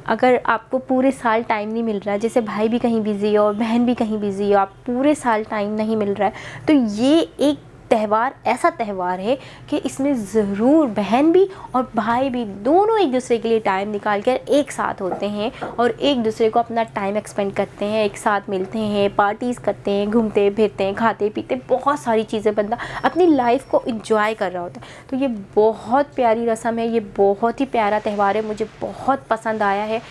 अगर आपको पूरे साल टाइम नहीं मिल रहा है, जैसे भाई भी कहीं बिज़ी है और बहन भी कहीं बिज़ी है, आप पूरे साल टाइम नहीं मिल रहा है, तो ये एक त्यौहार ऐसा त्यौहार है कि इसमें ज़रूर बहन भी और भाई भी दोनों एक दूसरे के लिए टाइम निकाल कर एक साथ होते हैं और एक दूसरे को अपना टाइम एक्सपेंड करते हैं, एक साथ मिलते हैं, पार्टीज़ करते हैं, घूमते फिरते हैं, खाते पीते, बहुत सारी चीज़ें बंदा अपनी लाइफ को इंजॉय कर रहा होता है। तो ये बहुत प्यारी रस्म है, ये बहुत ही प्यारा त्यौहार है, मुझे बहुत पसंद आया है।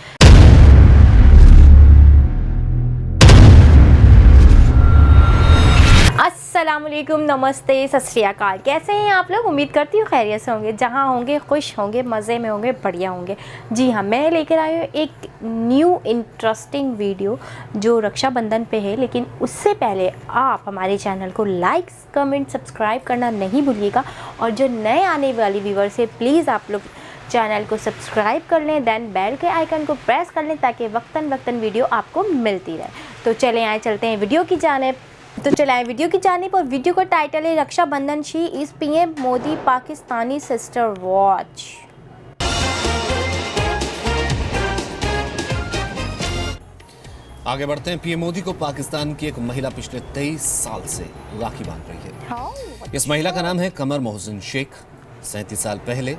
अस्सलामुअलैकुम, नमस्ते, सत श्री अकाल। कैसे हैं आप लोग? उम्मीद करती हूँ खैरियत से होंगे, जहाँ होंगे खुश होंगे, मज़े में होंगे, बढ़िया होंगे। जी हाँ, मैं लेकर आई हूँ एक न्यू इंटरेस्टिंग वीडियो जो रक्षाबंधन पे है। लेकिन उससे पहले आप हमारे चैनल को लाइक, कमेंट, सब्सक्राइब करना नहीं भूलिएगा। और जो नए आने वाली व्यूवर्स है, प्लीज़ आप लोग चैनल को सब्सक्राइब कर लें, देन बेल के आइकन को प्रेस कर लें ताकि वक्तन वक्तन वीडियो आपको मिलती रहे। तो चलें आए चलते हैं वीडियो की जानिब। तो चलाएं वीडियो की जानिब। और वीडियो का टाइटल है Rakshabandhan she is PM Modi Pakistani sister watch. आगे बढ़ते हैं। पीएम मोदी को पाकिस्तान की एक महिला पिछले 23 साल से राखी बांध रही है। इस महिला का नाम है कमर मोहसिन शेख। 37 साल पहले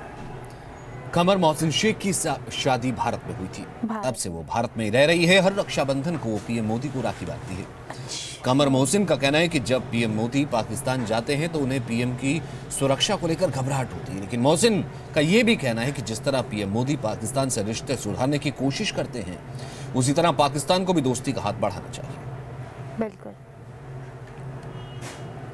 कमर मोहसिन शेख की शादी भारत में हुई थी। तब से वो भारत में रह रही है। हर रक्षाबंधन को वो पीएम मोदी को राखी बांधती है। कमर मोहसिन का कहना है कि जब पीएम मोदी पाकिस्तान जाते हैं तो उन्हें पीएम की सुरक्षा को लेकर घबराहट होती है। लेकिन मोहसिन का यह भी कहना है कि जिस तरह पीएम मोदी पाकिस्तान से रिश्ते सुधारने की कोशिश करते हैं, उसी तरह पाकिस्तान को भी दोस्ती का हाथ बढ़ाना चाहिए। बिल्कुल।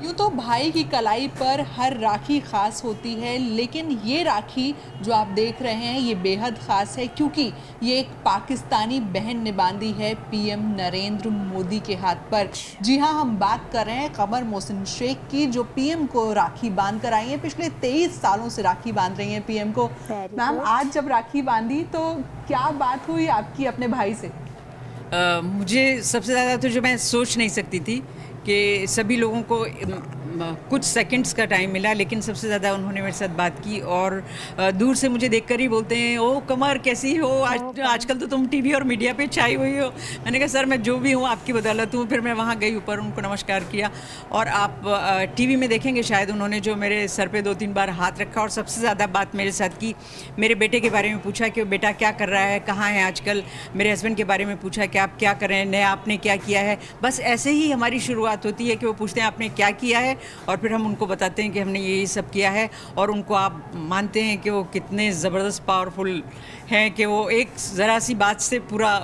यूँ तो भाई की कलाई पर हर राखी खास होती है, लेकिन ये राखी जो आप देख रहे हैं ये बेहद ख़ास है क्योंकि ये एक पाकिस्तानी बहन ने बांधी है पीएम नरेंद्र मोदी के हाथ पर। जी हाँ, हम बात कर रहे हैं कमर मोहसिन शेख की, जो पीएम को राखी बांध कर आई हैं। पिछले 23 सालों से राखी बांध रही हैं पीएम को। मैम, आज जब राखी बांधी तो क्या बात हुई आपकी अपने भाई से? मुझे सबसे ज़्यादा तो जो मैं सोच नहीं सकती थी कि सभी लोगों को कुछ सेकंड्स का टाइम मिला, लेकिन सबसे ज़्यादा उन्होंने मेरे साथ बात की और दूर से मुझे देखकर ही बोलते हैं, ओ कमर कैसी हो, आजकल तो तुम टीवी और मीडिया पे छाई हुई हो। मैंने कहा सर, मैं जो भी हूँ आपकी बदौलत हूँ। फिर मैं वहाँ गई ऊपर, उनको नमस्कार किया और आप टीवी में देखेंगे शायद उन्होंने जो मेरे सर पे 2-3 बार हाथ रखा और सबसे ज़्यादा बात मेरे साथ की। मेरे बेटे के बारे में पूछा कि बेटा क्या कर रहा है, कहाँ है आजकल। मेरे हस्बैंड के बारे में पूछा कि आप क्या कर रहे हैं, नया आपने क्या किया है। बस ऐसे ही हमारी शुरुआत होती है कि वो पूछते हैं आपने क्या किया है और फिर हम उनको बताते हैं कि हमने ये सब किया है। और उनको आप मानते हैं कि वो कितने ज़बरदस्त पावरफुल हैं कि वो एक ज़रा सी बात से पूरा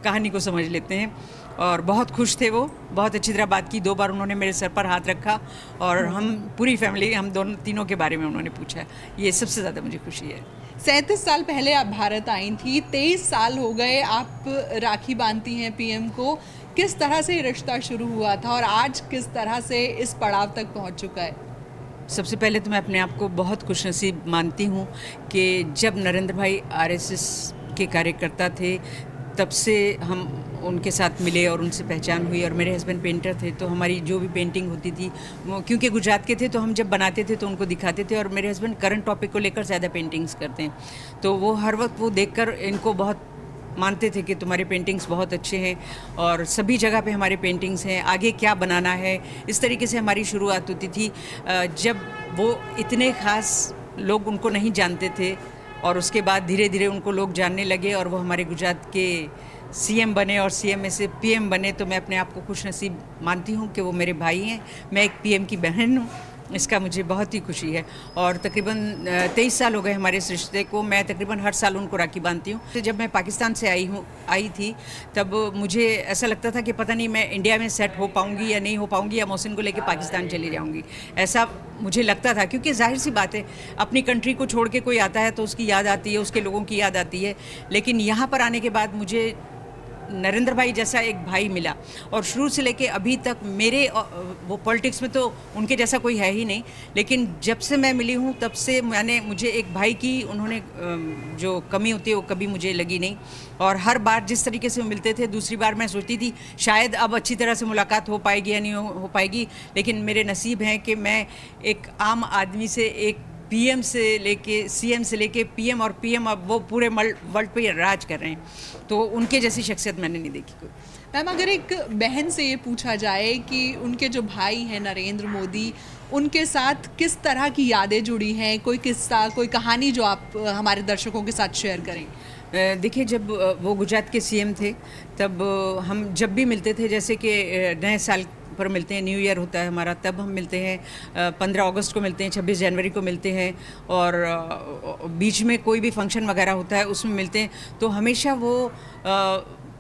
कहानी को समझ लेते हैं। और बहुत खुश थे वो, बहुत अच्छी तरह बात की। 2 बार उन्होंने मेरे सर पर हाथ रखा और हम पूरी फैमिली, हम दोनों तीनों के बारे में उन्होंने पूछा। ये सबसे ज़्यादा मुझे खुशी है। 37 साल पहले आप भारत आई थी, 23 साल हो गए आप राखी बांधती हैं पीएम को। किस तरह से रिश्ता शुरू हुआ था और आज किस तरह से इस पड़ाव तक पहुंच चुका है? सबसे पहले तो मैं अपने आप को बहुत खुशनसीब मानती हूँ कि जब नरेंद्र भाई आरएसएस के कार्यकर्ता थे तब से हम उनके साथ मिले और उनसे पहचान हुई। और मेरे हस्बैंड पेंटर थे, तो हमारी जो भी पेंटिंग होती थी वो, क्योंकि गुजरात के थे, तो हम जब बनाते थे तो उनको दिखाते थे। और मेरे हस्बैंड करंट टॉपिक को लेकर ज़्यादा पेंटिंग्स करते हैं, तो वो हर वक्त वो देखकर इनको बहुत मानते थे कि तुम्हारे पेंटिंग्स बहुत अच्छे हैं और सभी जगह पे हमारे पेंटिंग्स हैं, आगे क्या बनाना है। इस तरीके से हमारी शुरुआत होती थी। जब वो इतने ख़ास लोग उनको नहीं जानते थे और उसके बाद धीरे धीरे उनको लोग जानने लगे और वो हमारे गुजरात के सीएम बने और सीएम में से पीएम बने, तो मैं अपने आप को खुशनसीब मानती हूँ कि वो मेरे भाई हैं। मैं एक पीएम की बहन हूँ, इसका मुझे बहुत ही खुशी है। और तकरीबन 23 साल हो गए हमारे इस रिश्ते को। मैं तकरीबन हर साल उनको राखी बांधती हूँ। तो जब मैं पाकिस्तान से आई थी तब मुझे ऐसा लगता था कि पता नहीं मैं इंडिया में सेट हो पाऊँगी या नहीं हो पाऊँगी, या मोहसिन को लेके पाकिस्तान चली जाऊँगी, ऐसा मुझे लगता था। क्योंकि जाहिर सी बात है, अपनी कंट्री को छोड़ के कोई आता है तो उसकी याद आती है, उसके लोगों की याद आती है। लेकिन यहाँ पर आने के बाद मुझे नरेंद्र भाई जैसा एक भाई मिला और शुरू से लेके अभी तक मेरे, वो पॉलिटिक्स में तो उनके जैसा कोई है ही नहीं, लेकिन जब से मैं मिली हूँ तब से मुझे एक भाई की उन्होंने जो कमी होती है वो कभी मुझे लगी नहीं। और हर बार जिस तरीके से वो मिलते थे, दूसरी बार मैं सोचती थी शायद अब अच्छी तरह से मुलाकात हो पाएगी या नहीं हो पाएगी, लेकिन मेरे नसीब हैं कि मैं एक आम आदमी से एक पीएम से लेके सीएम से लेके पीएम और पीएम अब वो पूरे वर्ल्ड पे राज कर रहे हैं, तो उनके जैसी शख्सियत मैंने नहीं देखी कोई। मैम, अगर एक बहन से ये पूछा जाए कि उनके जो भाई हैं नरेंद्र मोदी, उनके साथ किस तरह की यादें जुड़ी हैं, कोई किस्सा, कोई कहानी जो आप हमारे दर्शकों के साथ शेयर करें? देखिए, जब वो गुजरात के सीएम थे तब हम जब भी मिलते थे, जैसे कि नए साल पर मिलते हैं, न्यू ईयर होता है हमारा, तब हम मिलते हैं, 15 अगस्त को मिलते हैं, 26 जनवरी को मिलते हैं, और बीच में कोई भी फंक्शन वगैरह होता है उसमें मिलते हैं। तो हमेशा वो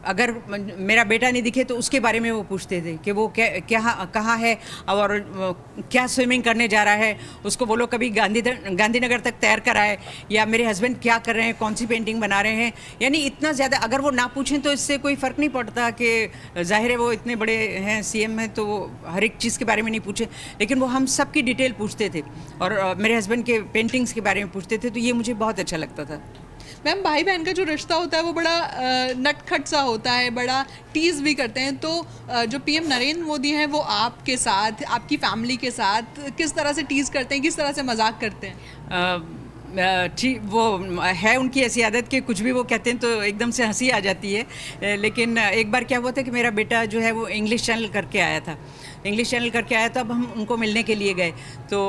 अगर मेरा बेटा नहीं दिखे तो उसके बारे में वो पूछते थे कि वो क्या कहाँ है और क्या स्विमिंग करने जा रहा है, उसको बोलो कभी गांधीनगर तक तैर कर आए, या मेरे हस्बैंड क्या कर रहे हैं, कौन सी पेंटिंग बना रहे हैं। यानी इतना ज़्यादा अगर वो ना पूछें तो इससे कोई फ़र्क नहीं पड़ता कि जाहिर है वो इतने बड़े हैं, सीएम हैं, तो वो हर एक चीज़ के बारे में नहीं पूछे, लेकिन वो हम सब की डिटेल पूछते थे और मेरे हस्बैंड के पेंटिंग्स के बारे में पूछते थे, तो ये मुझे बहुत अच्छा लगता था। मैम, भाई बहन का जो रिश्ता होता है वो बड़ा नटखट सा होता है, बड़ा टीज़ भी करते हैं, तो जो पीएम नरेंद्र मोदी हैं वो आपके साथ, आपकी फैमिली के साथ किस तरह से टीज़ करते हैं, किस तरह से मजाक करते हैं? ठीक, वो है उनकी ऐसी आदत कि कुछ भी वो कहते हैं तो एकदम से हंसी आ जाती है। लेकिन एक बार क्या हुआ था कि मेरा बेटा जो है वो इंग्लिश चैनल करके आया था, तब हम उनको मिलने के लिए गए, तो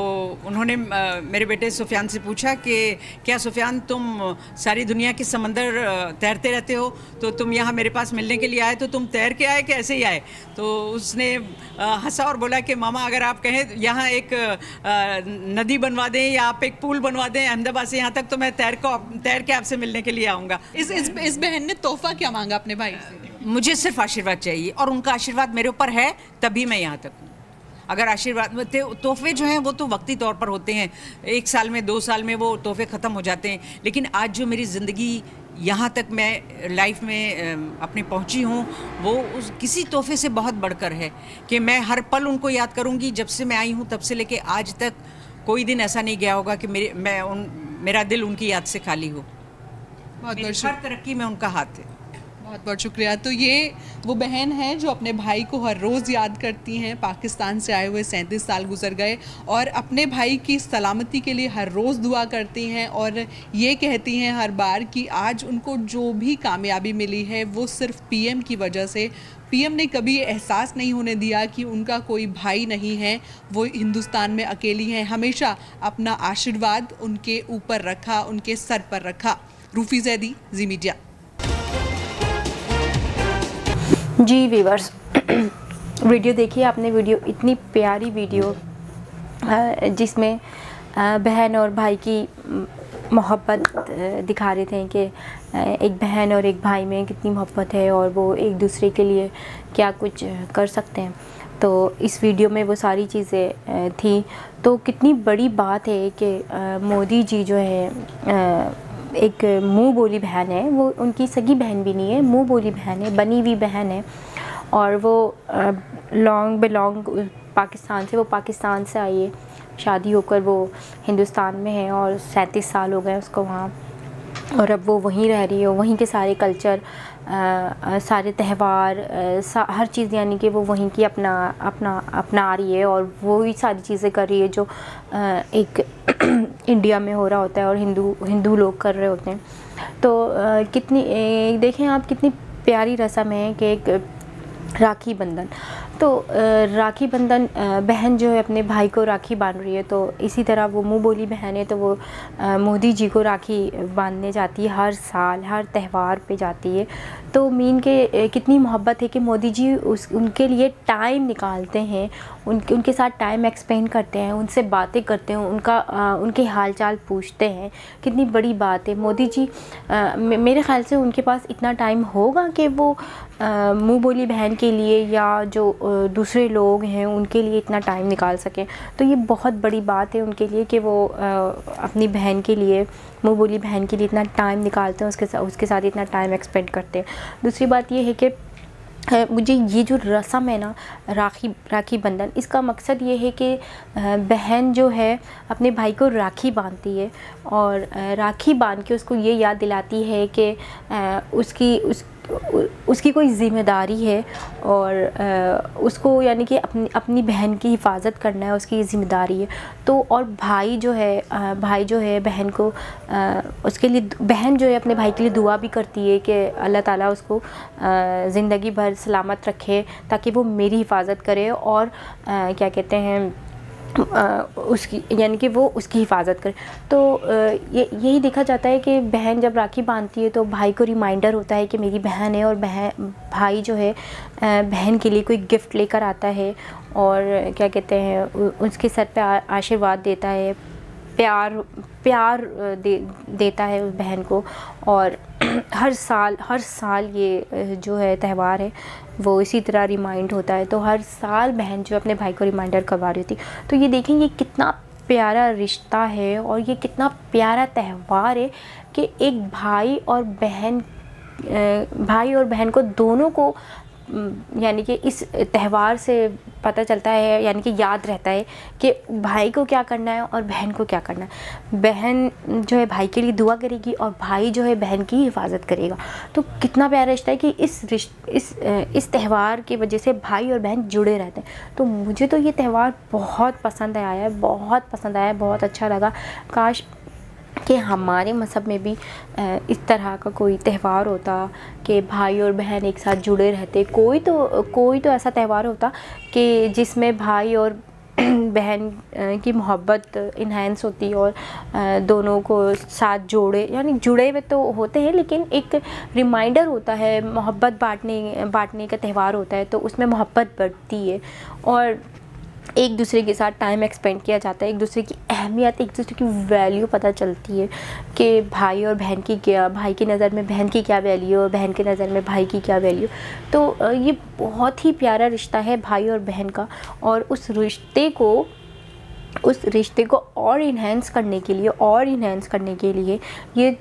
उन्होंने मेरे बेटे सुफियान से पूछा कि क्या सुफियान, तुम सारी दुनिया के समंदर तैरते रहते हो, तो तुम यहाँ मेरे पास मिलने के लिए आए तो तुम तैर के आए कि ऐसे ही आए? तो उसने हंसा और बोला कि मामा, अगर आप कहें यहाँ एक नदी बनवा दें या आप एक पुल बनवा दें अहमदाबाद से यहाँ तक, तो मैं तैर के आपसे मिलने के लिए आऊँगा। इस बहन ने तोहफा क्या मांगा अपने भाई से? मुझे सिर्फ आशीर्वाद चाहिए, और उनका आशीर्वाद मेरे ऊपर है तभी मैं यहाँ तक हूँ। अगर आशीर्वाद, तोहफे जो हैं वो तो वक्ती तौर पर होते हैं, 1 साल में 2 साल में वो तोहफे ख़त्म हो जाते हैं, लेकिन आज जो मेरी ज़िंदगी यहाँ तक मैं लाइफ में अपनी पहुँची हूँ, वो उस किसी तोहफे से बहुत बढ़कर है कि मैं हर पल उनको याद करूँगी। जब से मैं आई हूँ तब से लेके आज तक कोई दिन ऐसा नहीं गया होगा कि मेरा दिल उनकी याद से खाली हो। बहुत हर तरक्की में उनका हाथ है। बहुत बहुत शुक्रिया। तो ये वो बहन है जो अपने भाई को हर रोज़ याद करती हैं। पाकिस्तान से आए हुए 37 साल गुजर गए और अपने भाई की सलामती के लिए हर रोज़ दुआ करती हैं और ये कहती हैं हर बार कि आज उनको जो भी कामयाबी मिली है वो सिर्फ पीएम की वजह से। पीएम ने कभी एहसास नहीं होने दिया कि उनका कोई भाई नहीं है, वो हिंदुस्तान में अकेली हैं। हमेशा अपना आशीर्वाद उनके ऊपर रखा, उनके सर पर रखा। रूफी जैदी, जी मीडिया। जी वीवर्स, वीडियो देखिए आपने, वीडियो इतनी प्यारी वीडियो जिसमें बहन और भाई की मोहब्बत दिखा रहे थे कि एक बहन और एक भाई में कितनी मोहब्बत है और वो एक दूसरे के लिए क्या कुछ कर सकते हैं। तो इस वीडियो में वो सारी चीज़ें थी। तो कितनी बड़ी बात है कि मोदी जी जो है एक मुँह बोली बहन है, वो उनकी सगी बहन भी नहीं है, मुँह बोली बहन है, बनी हुई बहन है। और वो बिलोंग पाकिस्तान से, वो पाकिस्तान से आई है, शादी होकर वो हिंदुस्तान में है और 37 साल हो गए उसको वहाँ, और अब वो वहीं रह रही है। वहीं के सारे कल्चर, सारे त्यौहार, हर चीज़ यानी कि वो वहीं की अपना रही है और वो ही सारी चीज़ें कर रही है जो एक इंडिया में हो रहा होता है और हिंदू लोग कर रहे होते हैं। तो कितनी देखें आप, कितनी प्यारी रस्म है कि एक राखी बंधन। तो राखी बंधन, बहन जो है अपने भाई को राखी बांध रही है, तो इसी तरह वो मुँह बोली बहन है, तो वो मोदी जी को राखी बांधने जाती है, हर साल हर त्यौहार पे जाती है। तो मीन के कितनी मोहब्बत है कि मोदी जी उनके लिए टाइम निकालते हैं, उनके साथ टाइम एक्सपेंड करते हैं, उनसे बातें करते हैं, उनके हाल चाल पूछते हैं। कितनी बड़ी बात है। मोदी जी मेरे ख़्याल से उनके पास इतना टाइम होगा कि वो मुँह बोली बहन के लिए या जो दूसरे लोग हैं उनके लिए इतना टाइम निकाल सकें। तो ये बहुत बड़ी बात है उनके लिए कि वो अपनी बहन के लिए, मुँह बोली बहन के लिए इतना टाइम निकालते हैं, उसके साथ इतना टाइम एक्सपेंड करते हैं। दूसरी बात ये है कि मुझे ये जो रस्म है ना, राखी बंधन, इसका मकसद ये है कि बहन जो है अपने भाई को राखी बांधती है और राखी बांध के उसको ये याद दिलाती है कि उसकी कोई ज़िम्मेदारी है और उसको यानी कि अपनी बहन की हिफाजत करना है, उसकी ज़िम्मेदारी है। तो और भाई जो है बहन को उसके लिए, बहन जो है अपने भाई के लिए दुआ भी करती है कि अल्लाह ताला उसको ज़िंदगी भर सलामत रखे ताकि वो मेरी हिफाजत करे और क्या कहते हैं उसकी, यानी कि वो उसकी हिफाजत करे। तो यही देखा जाता है कि बहन जब राखी बांधती है तो भाई को रिमाइंडर होता है कि मेरी बहन है, और भाई जो है बहन के लिए कोई गिफ्ट लेकर आता है और क्या कहते हैं उसके सर पे आशीर्वाद देता है, प्यार देता है उस बहन को। और हर साल ये जो है त्यौहार है वो इसी तरह रिमाइंड होता है। तो हर साल बहन जो अपने भाई को रिमाइंडर करवा रही थी। तो ये देखें ये कितना प्यारा रिश्ता है और ये कितना प्यारा त्यौहार है कि एक भाई और बहन को दोनों को यानी कि इस त्यौहार से पता चलता है, यानी कि याद रहता है कि भाई को क्या करना है और बहन को क्या करना है। बहन जो है भाई के लिए दुआ करेगी और भाई जो है बहन की हिफाजत करेगा। तो कितना प्यारा रिश्ता है कि इस त्यौहार की वजह से भाई और बहन जुड़े रहते हैं। तो मुझे तो ये त्यौहार बहुत पसंद आया है, बहुत अच्छा लगा। काश कि हमारे मज़हब में भी इस तरह का कोई त्यौहार होता कि भाई और बहन एक साथ जुड़े रहते। कोई तो ऐसा त्यौहार होता कि जिसमें भाई और बहन की मोहब्बत इन्हेंस होती और दोनों को साथ जोड़े, यानी जुड़े हुए तो होते हैं लेकिन एक रिमाइंडर होता है, मोहब्बत बांटने का त्यौहार होता है। तो उसमें मोहब्बत बढ़ती है और एक दूसरे के साथ टाइम एक्सपेंड किया जाता है, एक दूसरे की अहमियत, एक दूसरे की वैल्यू पता चलती है कि भाई और बहन की क्या, भाई की नज़र में बहन की क्या वैल्यू और बहन की नज़र में भाई की क्या वैल्यू। तो ये बहुत ही प्यारा रिश्ता है भाई और बहन का। और उस रिश्ते को और इन्हेंस करने के लिए ये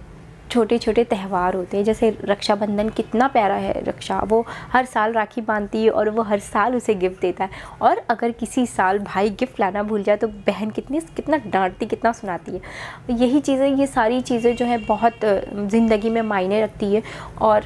छोटे छोटे त्यौहार होते हैं। जैसे रक्षाबंधन कितना प्यारा है, रक्षा वो हर साल राखी बांधती है और वो हर साल उसे गिफ्ट देता है। और अगर किसी साल भाई गिफ्ट लाना भूल जाए तो बहन कितना डांटती, कितना सुनाती है। यही चीज़ें, ये सारी चीज़ें जो है बहुत ज़िंदगी में मायने रखती है। और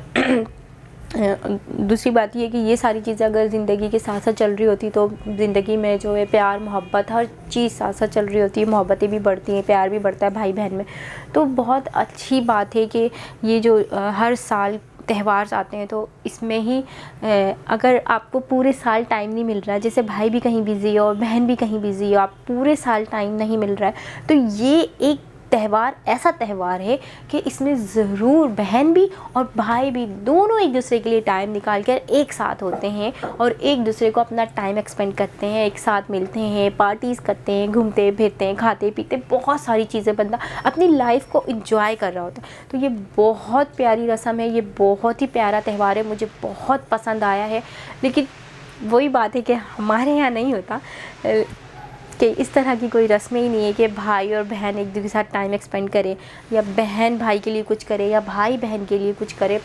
दूसरी बात ये कि ये सारी चीज़ें अगर ज़िंदगी के साथ साथ चल रही होती तो ज़िंदगी में जो है प्यार मोहब्बत हर चीज़ साथ साथ चल रही होती है, मोहब्बतें भी बढ़ती हैं, प्यार भी बढ़ता है भाई बहन में। तो बहुत अच्छी बात है कि ये जो हर साल त्यौहार आते हैं तो इसमें ही अगर आपको पूरे साल टाइम नहीं मिल रहा है, जैसे भाई भी कहीं बिज़ी है और बहन भी कहीं बिज़ी है, आप पूरे साल टाइम नहीं मिल रहा है, तो ये एक ऐसा त्यौहार है कि इसमें ज़रूर बहन भी और भाई भी दोनों एक दूसरे के लिए टाइम निकाल कर एक साथ होते हैं और एक दूसरे को अपना टाइम एक्सपेंड करते हैं, एक साथ मिलते हैं, पार्टीज़ करते हैं, घूमते फिरते हैं, खाते पीते, बहुत सारी चीज़ें बंदा अपनी लाइफ को एंजॉय कर रहा होता है। तो ये बहुत प्यारी रस्म है, ये बहुत ही प्यारा त्यौहार है, मुझे बहुत पसंद आया है। लेकिन वही बात है कि हमारे यहाँ नहीं होता कि इस तरह की कोई रस्में ही नहीं है कि भाई और बहन एक दूसरे के साथ टाइम एक्सपेंड करे या बहन भाई के लिए कुछ करे या भाई बहन के लिए कुछ करे।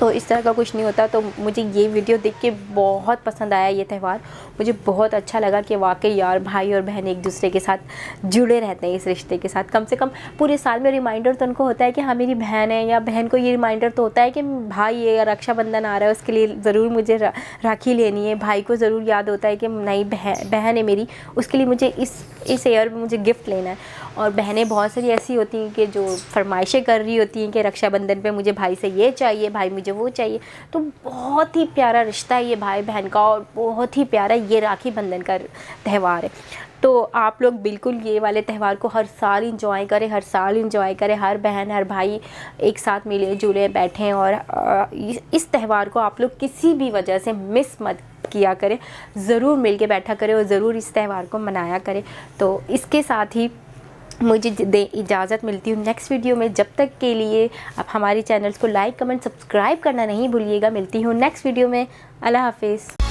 तो इस तरह का कुछ नहीं होता। तो मुझे ये वीडियो देख के बहुत पसंद आया ये त्यौहार, मुझे बहुत अच्छा लगा कि वाकई यार भाई और बहन एक दूसरे के साथ जुड़े रहते हैं इस रिश्ते के साथ। कम से कम पूरे साल में रिमाइंडर तो उनको होता है कि हाँ मेरी बहन है, या बहन को ये रिमाइंडर तो होता है कि भाई है या रक्षाबंधन आ रहा है उसके लिए ज़रूर मुझे राखी लेनी है। भाई को ज़रूर याद होता है कि नहीं बहन है मेरी, उसके लिए मुझे इस ईयर में मुझे गिफ्ट लेना है। और बहनें बहुत सारी ऐसी होती हैं कि जो फरमाइशें कर रही होती हैं कि रक्षाबंधन पे मुझे भाई से ये चाहिए, भाई मुझे वो चाहिए। तो बहुत ही प्यारा रिश्ता है ये भाई बहन का और बहुत ही प्यारा ये राखी बंधन का त्यौहार है। तो आप लोग बिल्कुल ये वाले त्यौहार को हर साल इंजॉय करें, हर बहन हर भाई एक साथ मिले जुले बैठें और इस त्यौहार को आप लोग किसी भी वजह से मिस मत किया करें, ज़रूर मिल के बैठा करें और ज़रूर इस त्यौहार को मनाया करें। तो इसके साथ ही मुझे इजाज़त मिलती हूँ नेक्स्ट वीडियो में। जब तक के लिए आप हमारी चैनल्स को लाइक कमेंट सब्सक्राइब करना नहीं भूलिएगा। मिलती हूँ नेक्स्ट वीडियो में। अल्लाह हाफिज़।